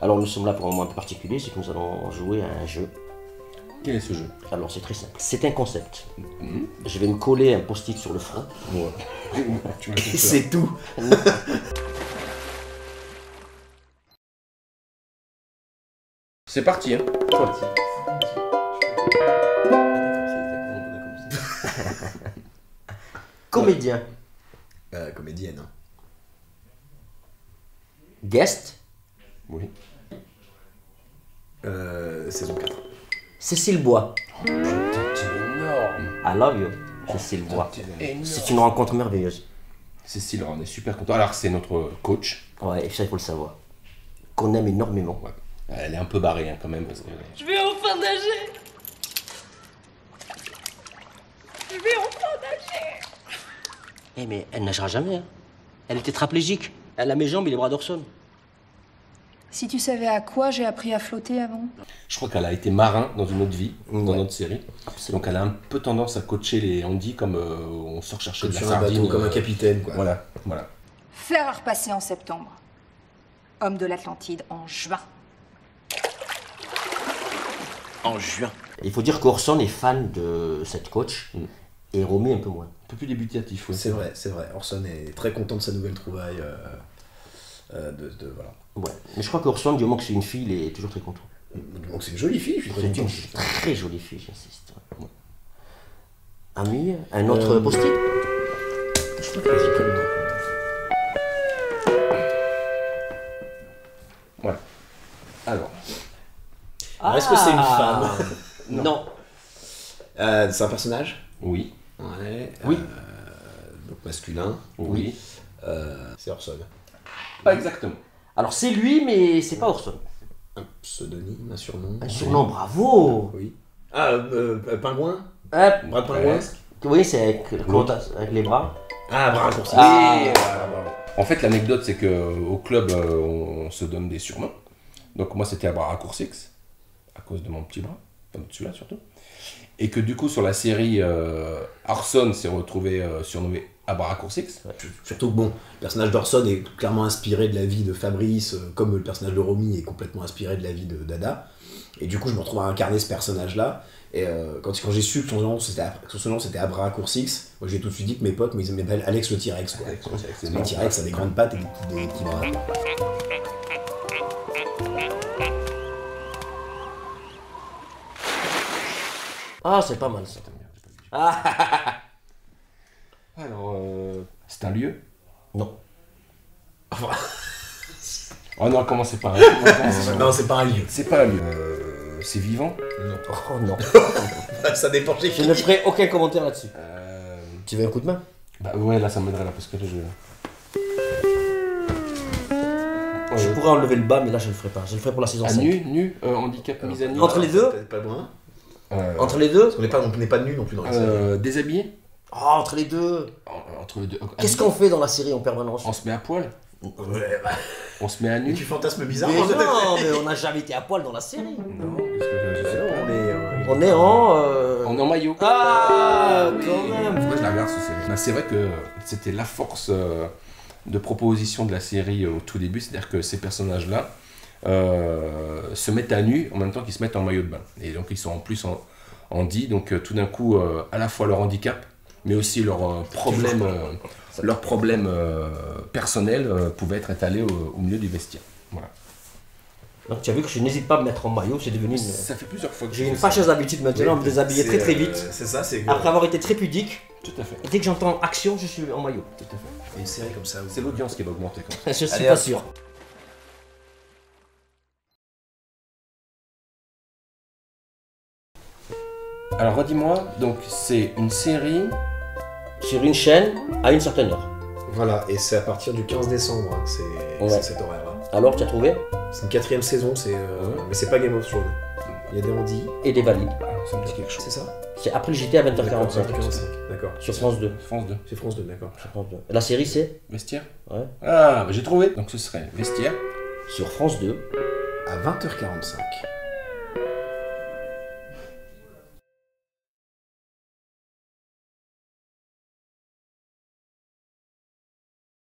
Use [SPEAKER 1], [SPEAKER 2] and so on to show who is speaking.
[SPEAKER 1] Alors nous sommes là pour un moment un peu particulier, c'est que nous allons jouer à un jeu.
[SPEAKER 2] Quel est ce jeu?
[SPEAKER 1] Alors c'est très simple, c'est un concept. Je vais me coller un post-it sur le front.
[SPEAKER 2] Ouais. Tu m'as fait
[SPEAKER 1] Et
[SPEAKER 2] peur.
[SPEAKER 1] c'est tout.
[SPEAKER 2] C'est parti, hein.
[SPEAKER 1] Comédien.
[SPEAKER 3] Comédienne. Hein.
[SPEAKER 1] Guest.
[SPEAKER 2] Oui.
[SPEAKER 3] Saison 4.
[SPEAKER 1] Cécile Bois.
[SPEAKER 2] T'es énorme.
[SPEAKER 1] I love you. Cécile Bois.
[SPEAKER 2] T'es énorme.
[SPEAKER 1] C'est une rencontre merveilleuse.
[SPEAKER 2] Cécile, on est super content. Alors, c'est notre coach.
[SPEAKER 1] Ouais, et ça il faut le savoir. Qu'on aime énormément.
[SPEAKER 2] Ouais. Elle est un peu barrée, hein, quand même. Parce que...
[SPEAKER 4] Je vais enfin nager. Je vais enfin nager.
[SPEAKER 1] Eh mais elle nagera jamais. Hein. Elle est tétraplégique. Elle a mes jambes et les bras d'Orson.
[SPEAKER 5] Si tu savais à quoi j'ai appris à flotter avant.
[SPEAKER 2] Je crois qu'elle a été marin dans une autre vie, dans
[SPEAKER 1] Ouais.
[SPEAKER 2] notre série.
[SPEAKER 1] Absolument.
[SPEAKER 2] Donc, elle a un peu tendance à coacher les handis comme on sort chercher
[SPEAKER 3] Comme
[SPEAKER 2] de la
[SPEAKER 3] sur un
[SPEAKER 2] sardine.
[SPEAKER 3] bateau, comme un capitaine, quoi.
[SPEAKER 2] Voilà, voilà.
[SPEAKER 5] Fer à repasser en septembre. Homme de l'Atlantide en juin.
[SPEAKER 1] En juin. Il faut dire qu'Orson est fan de cette coach et Romy un peu moins.
[SPEAKER 2] Un peu plus débutatif, ouais.
[SPEAKER 3] C'est vrai, c'est vrai. Orson est très content de sa nouvelle trouvaille. Voilà.
[SPEAKER 1] Ouais. Mais je crois qu'Orson, du moment que c'est une fille, il est toujours très content.
[SPEAKER 3] Donc c'est une jolie fille, je suis très
[SPEAKER 1] C'est
[SPEAKER 3] content.
[SPEAKER 1] une très jolie fille, j'insiste. Ouais. Ami, un autre post-it.
[SPEAKER 3] Je crois qu'elle est comme moi.
[SPEAKER 2] Voilà. Alors,
[SPEAKER 3] Est-ce que c'est une femme?
[SPEAKER 1] Non.
[SPEAKER 3] C'est un personnage?
[SPEAKER 2] oui,
[SPEAKER 3] Ouais.
[SPEAKER 1] Oui.
[SPEAKER 3] Donc masculin.
[SPEAKER 2] oui.
[SPEAKER 3] C'est Orson.
[SPEAKER 2] Pas exactement.
[SPEAKER 1] Alors c'est lui, mais c'est pas Orson.
[SPEAKER 3] Un pseudonyme, un surnom.
[SPEAKER 1] Un surnom, bravo.
[SPEAKER 3] Oui. Ah, Pingouin?
[SPEAKER 1] Hop.
[SPEAKER 3] Brad Pingouin?
[SPEAKER 1] Oui, c'est avec les bras.
[SPEAKER 3] Ah, Brad Coursier.
[SPEAKER 1] Ah.
[SPEAKER 2] En fait, l'anecdote, c'est qu'au club, on se donne des surnoms. Donc, moi, c'était Abracoursix, à cause de mon petit bras, enfin de celui-là surtout. Et que du coup, sur la série, Orson s'est retrouvé surnommé Abracoursix.
[SPEAKER 3] Surtout que bon, le personnage d'Orson est clairement inspiré de la vie de Fabrice, comme le personnage de Romy est complètement inspiré de la vie de Dada. Et du coup, je me retrouve à incarner ce personnage-là. Et quand j'ai su que son nom c'était Abracoursix, moi j'ai tout de suite dit que mes potes, ils m'appellent Alex le T-Rex. Quoi. Parce que le T-Rex a des grandes pattes et des petits bras.
[SPEAKER 1] Ah, c'est pas mal ça.
[SPEAKER 2] Alors, c'est un lieu?
[SPEAKER 1] Non.
[SPEAKER 2] Oh non, commencez pas.
[SPEAKER 3] Non, c'est pas un lieu.
[SPEAKER 2] C'est pas un lieu. C'est vivant?
[SPEAKER 1] Oh non.
[SPEAKER 3] Ça dépend chez
[SPEAKER 1] Je ne ferai aucun commentaire là-dessus.
[SPEAKER 2] Euh,
[SPEAKER 1] Tu veux un coup de main?
[SPEAKER 2] Bah ouais, là, ça m'aiderait là, parce que là,
[SPEAKER 1] Je pourrais enlever le bas, mais là je le ferai pas. Je le ferai pour la saison
[SPEAKER 2] À
[SPEAKER 1] 5.
[SPEAKER 2] nu, handicap, mise à nu.
[SPEAKER 1] Entre les deux?
[SPEAKER 3] Peut-être pas loin.
[SPEAKER 1] Entre les deux?
[SPEAKER 3] Parce qu'on n'est pas de nu non plus dans la série.
[SPEAKER 2] Déshabillé?
[SPEAKER 1] Oh, entre les deux.
[SPEAKER 2] Entre les deux.
[SPEAKER 1] Qu'est-ce qu'on fait dans la série en permanence?
[SPEAKER 2] On se met à poil?
[SPEAKER 3] Ouais, bah,
[SPEAKER 2] On se met à
[SPEAKER 3] et
[SPEAKER 2] nu?
[SPEAKER 3] tu fantasmes bizarre.
[SPEAKER 1] Mais non, mais on n'a jamais été à poil dans la série.
[SPEAKER 2] Non, qu'est-ce que je sais pas.
[SPEAKER 1] On est en...
[SPEAKER 2] On est en maillot.
[SPEAKER 1] Ah, quand même.
[SPEAKER 2] Moi je la regarde cette série. Bah, c'est vrai que c'était la force de proposition de la série au tout début, c'est-à-dire que ces personnages-là se mettent à nu en même temps qu'ils se mettent en maillot de bain. Et donc ils sont en plus en handi, donc tout d'un coup à la fois leur handicap, mais aussi leurs problèmes personnels pouvaient être étalés au milieu du vestiaire. Voilà.
[SPEAKER 1] Donc tu as vu que je n'hésite pas à me mettre en maillot, c'est devenu une...
[SPEAKER 2] Ça fait plusieurs fois que
[SPEAKER 1] J'ai
[SPEAKER 2] je
[SPEAKER 1] une
[SPEAKER 2] fais ça.
[SPEAKER 1] fâcheuse habitude maintenant de me déshabiller très très vite.
[SPEAKER 3] C'est ça, c'est
[SPEAKER 1] Après avoir été très pudique,
[SPEAKER 2] Tout à fait.
[SPEAKER 1] et dès que j'entends action, je suis en maillot.
[SPEAKER 2] Tout à fait.
[SPEAKER 3] une série comme ça.
[SPEAKER 2] C'est l'audience qui va augmenter quand même.
[SPEAKER 1] Je suis
[SPEAKER 3] Allez,
[SPEAKER 1] pas
[SPEAKER 3] hop.
[SPEAKER 1] sûr.
[SPEAKER 2] Alors redis-moi, donc c'est une série.
[SPEAKER 1] Sur une chaîne, à une certaine heure.
[SPEAKER 3] Voilà, et c'est à partir du 15 décembre que c'est cet horaire-là.
[SPEAKER 1] Alors, tu as trouvé?
[SPEAKER 3] C'est une 4ème saison, mais c'est pas Game of Thrones. Il y a des handis.
[SPEAKER 1] Et des valides.
[SPEAKER 2] Ça me dit quelque chose.
[SPEAKER 3] C'est ça?
[SPEAKER 1] C'est après le JT à 20h45.
[SPEAKER 3] D'accord.
[SPEAKER 1] Sur France 2.
[SPEAKER 2] France 2.
[SPEAKER 3] C'est France 2, d'accord.
[SPEAKER 1] Sur France 2. La série, c'est
[SPEAKER 2] Vestiaire?
[SPEAKER 1] Ouais.
[SPEAKER 2] Ah, bah j'ai trouvé. Donc ce serait Vestiaire.
[SPEAKER 1] sur France 2.
[SPEAKER 3] À 20h45.